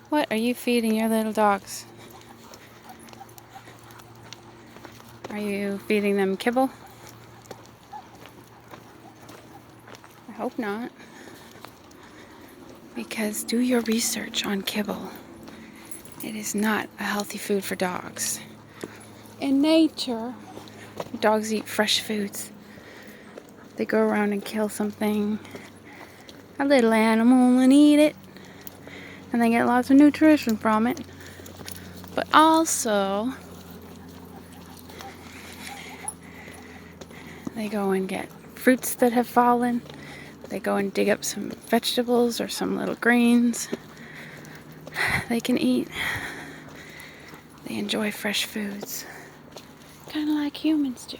What are you feeding your little dogs? Are you feeding them kibble? I hope not. Because do your research on kibble. It is not a healthy food for dogs. In nature, dogs eat fresh foods. They go around and kill something, a little animal, and eat it. And they get lots of nutrition from it. But also, they go and get fruits that have fallen. They go and dig up some vegetables or some little greens they can eat. They enjoy fresh foods, kind of like humans do.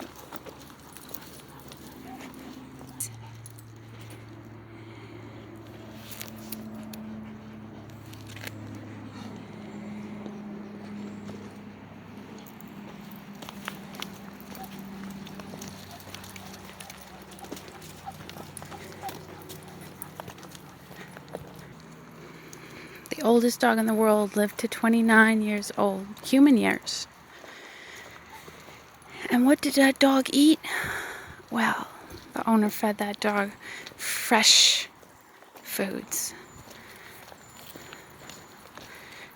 The oldest dog in the world lived to 29 years old, human years. And what did that dog eat? Well, the owner fed that dog fresh foods.